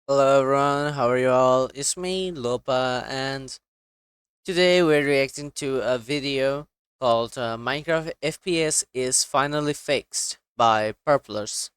Hello everyone, how are you all? It's me, Lopa, and today we're reacting to a video called Minecraft FPS is finally fixed by Purplers.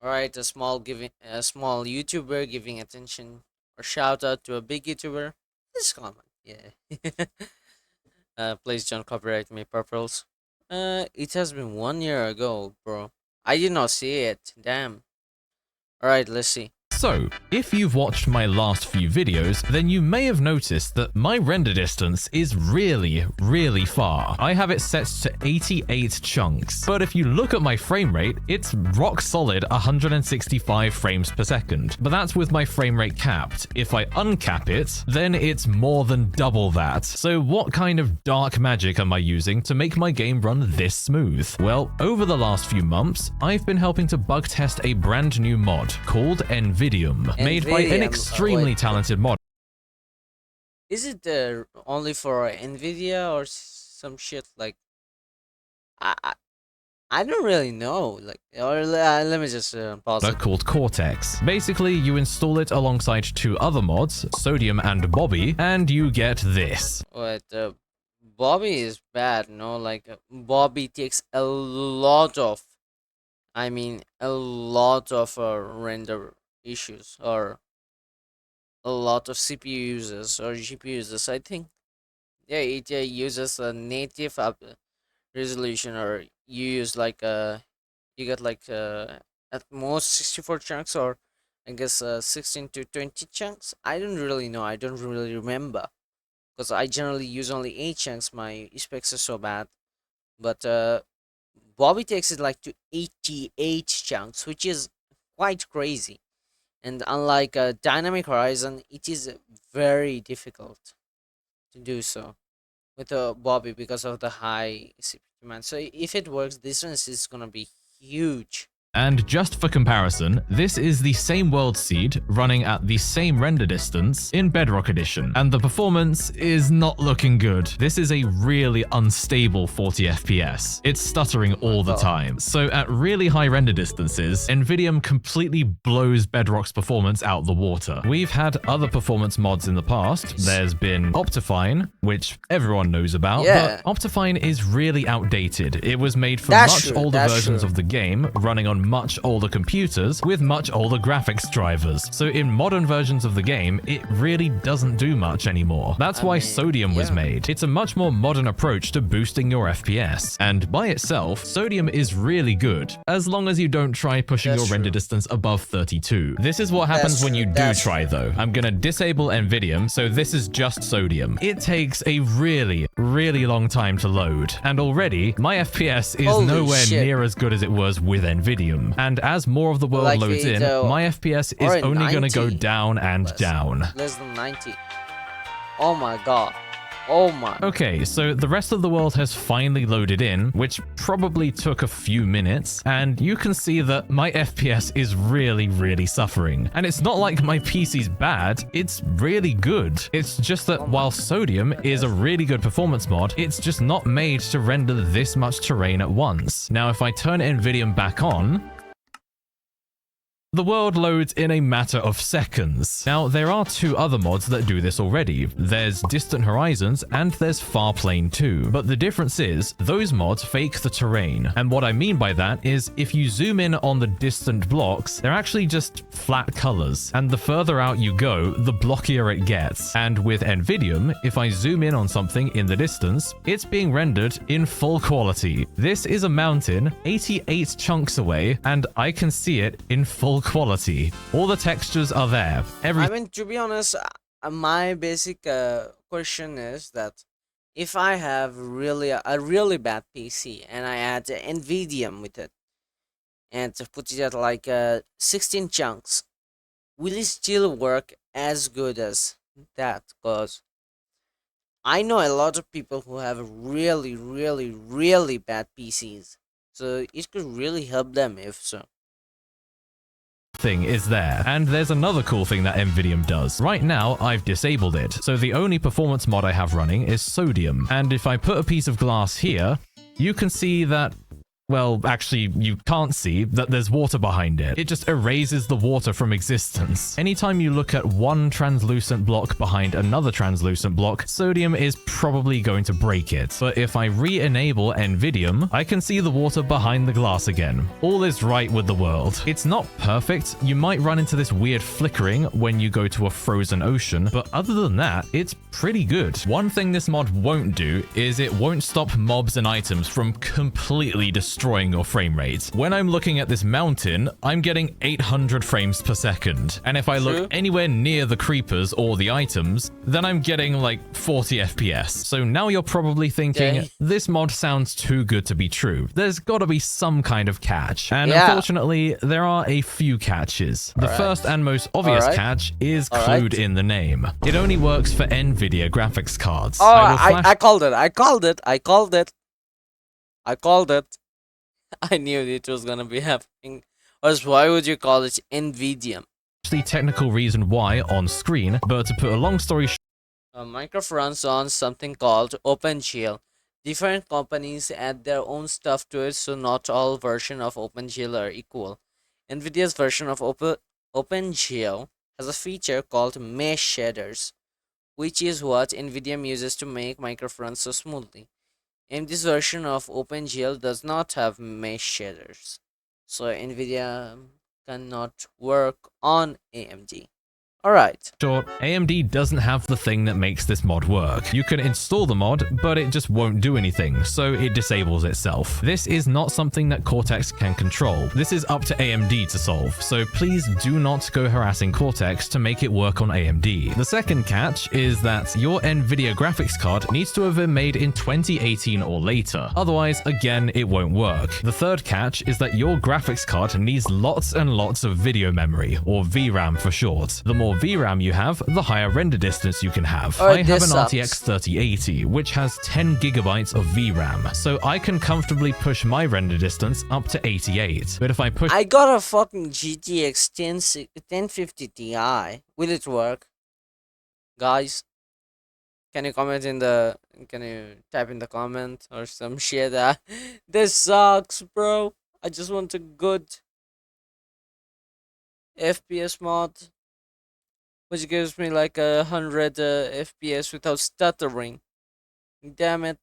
Alright, a small YouTuber giving attention or shout out to a big YouTuber. This comment, yeah. Please don't copyright me, Purples. It has been 1 year ago, bro. I did not see it. Damn. Alright, let's see. So, if you've watched my last few videos, then you may have noticed that my render distance is really far. I have it set to 88 chunks, but if you look at my frame rate, it's rock solid 165 frames per second. But that's with my frame rate capped. If I uncap it, then it's more than double that. So what kind of dark magic am I using to make my game run this smooth? Well, over the last few months, I've been helping to bug test a brand new mod called NVIDIA. Made by an extremely talented mod. Is it only for Nvidia or some shit like I I, I don't really know let me just pause it. Called Cortex. Basically, you install it alongside two other mods, Sodium and Bobby, and you get this. But Bobby is bad, no? Bobby takes a lot of render issues or a lot of CPU users or GPU users. I think, yeah, it uses a native resolution, or you use you get at most 64 chunks, or I guess 16 to 20 chunks. I don't really know. I don't really remember because I generally use only 8 chunks. My specs are so bad, but Bobby takes it like to 88 chunks, which is quite crazy. And unlike Dynamic Horizon, it is very difficult to do so with Bobby because of the high CPU demand. So if it works, this one is gonna be huge. And just for comparison, this is the same world seed running at the same render distance in Bedrock Edition, and the performance is not looking good. This is a really unstable 40 FPS. It's stuttering all the time. So at really high render distances, NVIDIA completely blows Bedrock's performance out the water. We've had other performance mods in the past. There's been Optifine, which everyone knows about, but Optifine is really outdated. It was made for much older versions of the game, running on much older computers with much older graphics drivers. So in modern versions of the game, it really doesn't do much anymore. That's why Sodium was made. It's a much more modern approach to boosting your FPS. And by itself, Sodium is really good, as long as you don't try pushing your render distance above 32. This is what happens when you do try though. I'm gonna disable NVIDIA, so this is just Sodium. It takes a really long time to load. And already, my FPS is nowhere near as good as it was with NVIDIA. And as more of the world loads in, my FPS is only going to go down and down. Less than 90. Oh my god. Oh my. Okay, so the rest of the world has finally loaded in, which probably took a few minutes, and you can see that my FPS is really suffering. And it's not like my PC's bad, it's really good. It's just that while Sodium is a really good performance mod, it's just not made to render this much terrain at once. Now, if I turn NVIDIA back on, the world loads in a matter of seconds. Now, there are two other mods that do this already. There's Distant Horizons and there's Farplane 2. But the difference is, those mods fake the terrain. And what I mean by that is, if you zoom in on the distant blocks, they're actually just flat colors. And the further out you go, the blockier it gets. And with NVIDIA, if I zoom in on something in the distance, it's being rendered in full quality. This is a mountain 88 chunks away, and I can see it in full quality. All the textures are there. To be honest, my basic question is that if I have a really bad PC and I add NVIDIA with it and to put it at like 16 chunks, will it still work as good as that? Because I know a lot of people who have really bad PCs, so it could really help them if so. Thing is there. And there's another cool thing that NVIDIA does. Right now, I've disabled it, so the only performance mod I have running is Sodium. And if I put a piece of glass here, you can see that well, actually, you can't see that there's water behind it. It just erases the water from existence. Anytime you look at one translucent block behind another translucent block, sodium is probably going to break it. But if I re-enable NVidium, I can see the water behind the glass again. All is right with the world. It's not perfect. You might run into this weird flickering when you go to a frozen ocean, but other than that, it's pretty good. One thing this mod won't do is it won't stop mobs and items from completely destroying your frame rate. When I'm looking at this mountain, I'm getting 800 frames per second. And if I look anywhere near the creepers or the items, then I'm getting like 40 FPS. So now you're probably thinking, this mod sounds too good to be true. There's got to be some kind of catch. And unfortunately, there are a few catches. The first and most obvious catch is clued in the name. It only works for NVIDIA graphics cards. Oh, I called it. I called it. I called it. I called it. I knew it was gonna be happening. Or else why would you call it NVIDIA? The technical reason why on screen, but to put a long story short, Minecraft runs on something called OpenGL. Different companies add their own stuff to it, so not all versions of OpenGL are equal. NVIDIA's version of OpenGL has a feature called mesh shaders, which is what NVIDIA uses to make Minecraft run so smoothly. AMD's version of OpenGL does not have mesh shaders, so NVIDIA cannot work on AMD. Alright. AMD doesn't have the thing that makes this mod work. You can install the mod, but it just won't do anything, so it disables itself. This is not something that Cortex can control. This is up to AMD to solve, so please do not go harassing Cortex to make it work on AMD. The second catch is that your NVIDIA graphics card needs to have been made in 2018 or later. Otherwise, again, it won't work. The third catch is that your graphics card needs lots and lots of video memory, or VRAM for short. The more VRAM you have, the higher render distance you can have. I have an RTX 3080, which has 10 gigabytes of VRAM, so I can comfortably push my render distance up to 88. But if I push... I got a fucking GTX 1050 Ti. Will it work? Guys, can you comment in the... Can you type in the comment or some shit that... This sucks, bro. I just want a good FPS mod, which gives me like 100 FPS without stuttering. Damn it.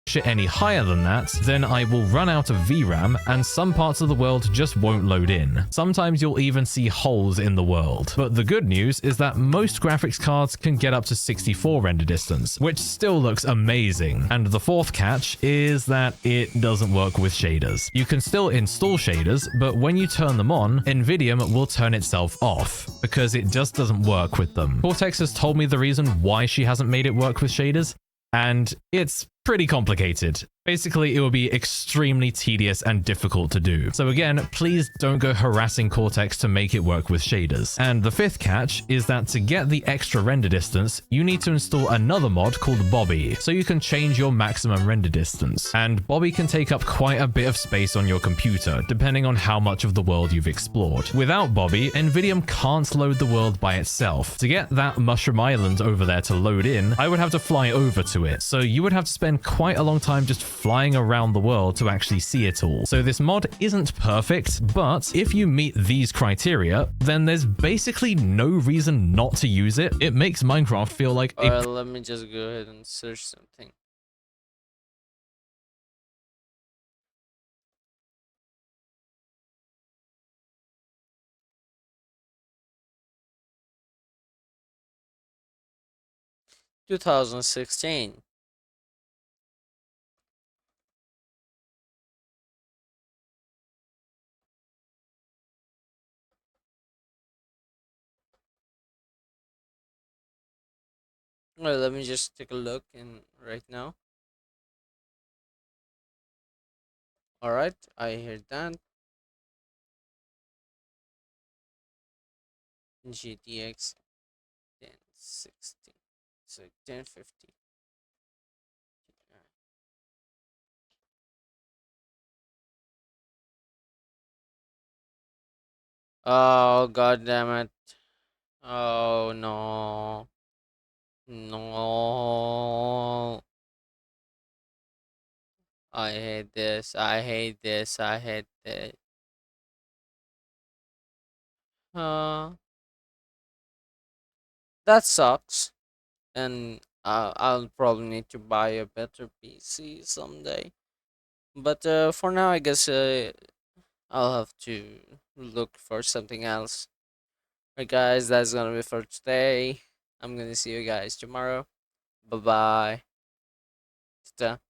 It any higher than that, then I will run out of VRAM and some parts of the world just won't load in. Sometimes you'll even see holes in the world. But the good news is that most graphics cards can get up to 64 render distance, which still looks amazing. And the fourth catch is that it doesn't work with shaders. You can still install shaders, but when you turn them on, NVIDIA will turn itself off because it just doesn't work with them. Cortex has told me the reason why she hasn't made it work with shaders, and it's pretty complicated. Basically, it will be extremely tedious and difficult to do. So again, please don't go harassing Cortex to make it work with shaders. And the fifth catch is that to get the extra render distance, you need to install another mod called Bobby, so you can change your maximum render distance. And Bobby can take up quite a bit of space on your computer, depending on how much of the world you've explored. Without Bobby, NVIDIA can't load the world by itself. To get that Mushroom Island over there to load in, I would have to fly over to it. So you would have to spend quite a long time just flying around the world to actually see it all. So this mod isn't perfect, but if you meet these criteria, then there's basically no reason not to use it. It makes Minecraft feel like Alright, let me just go ahead and search something. "2016. Well, let me just take a look in right now. Alright, I hear that. GTX 1060. So 1050. Oh, god damn it. Oh no. No. I hate this. I hate this. I hate this. Uh, that sucks. And I'll probably need to buy a better PC someday. But for now, I guess I'll have to look for something else. Alright, guys, that's gonna be for today. I'm gonna see you guys tomorrow. Bye bye.